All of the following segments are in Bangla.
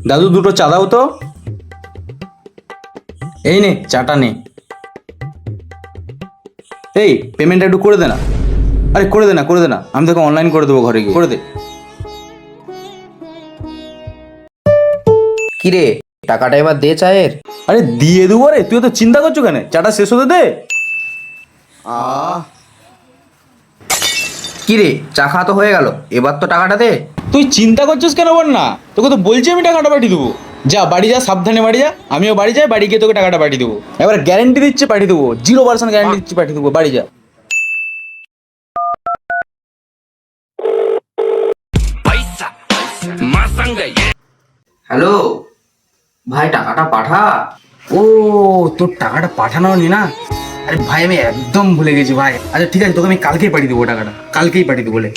দাদু দুটো চা দাও তো। এই নে চাটা নে। এই পেমেন্টটা একটু করে দে না। আরে করে দে না, করে দে না, আমি তোকে অনলাইন করে দেবো ঘরে গিয়ে, করে দে। কিরে, টাকাটা এবার দে চায়ের। আরে দিয়ে দেবো রে, তুই তো চিন্তা করছো কেন? চাটা শেষ হতে দে। কিরে, চা খাওয়া তো হয়ে গেল, এবার তো টাকাটা দে। তুই চিন্তা করছিস কেন বল না? তোকে তো বলছি আমি টাকাটা পাঠিয়ে দেবো। যা বাড়ি যা, সাবধানে বাড়ি যা, আমিও বাড়ি যাই, বাড়ি গিয়ে তোকে টাকাটা পাঠিয়ে দেবো। এবার গ্যারেন্টি দিচ্ছি পাঠিয়ে দেবো, 0% গ্যারেন্টি দিচ্ছি পাঠিয়ে দেবো, বাড়ি যা। হ্যালো ভাই, টাকাটা পাঠা। ও, তোর টাকাটা পাঠানো নি না? আরে ভাই আমি একদম ভুলে গেছি ভাই। আচ্ছা ঠিক আছে, তোকে আমি কালকেই পাঠিয়ে দেবো টাকাটা, কালকেই পাঠিয়ে দেবো বলে।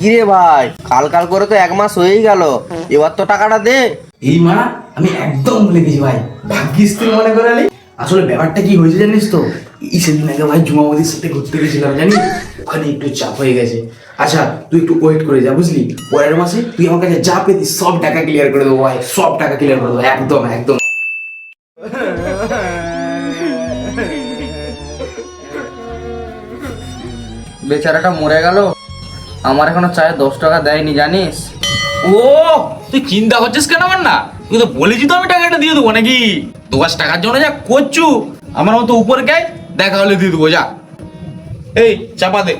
কিরে ভাই, কাল কাল করে তো 1 মাস হয়েই গেল, এবার তো টাকাটা দে। এই মারা, আমি একদম ভুলে গেছি ভাই, ভাগ্যিস তুই মনে করালি। আসলে ব্যাপারটা কি হয়েছে জানিস তো, এই সেদিন আগে ভাই জুমাবদির সাথে ঘুরতে গেছিলাম জানিস, ওখানে একটু চাপ হয়ে গেছে। আচ্ছা তুই একটু ওয়েট করে যা বুঝলি, পরের মাসে তুই আমার কাছে যা পেতিস সব টাকা ক্লিয়ার করে দেবো ভাই, সব টাকা ক্লিয়ার করে দেবো, একদম একদম। বেচারাটা মরে গেল, আমার এখনো চায়ে 10 টাকা দেয়নি জানিস। ও, তুই চিন্তা করছিস কেন আমার না? তুই তো বলেছি তো আমি টাকাটা দিয়ে দেবো নাকি। 10 টাকার জন্য যা করছু, আমার মতো উপরে গায়ে দেখা হলে দিয়ে দেবো, যা। এই চাপা দে।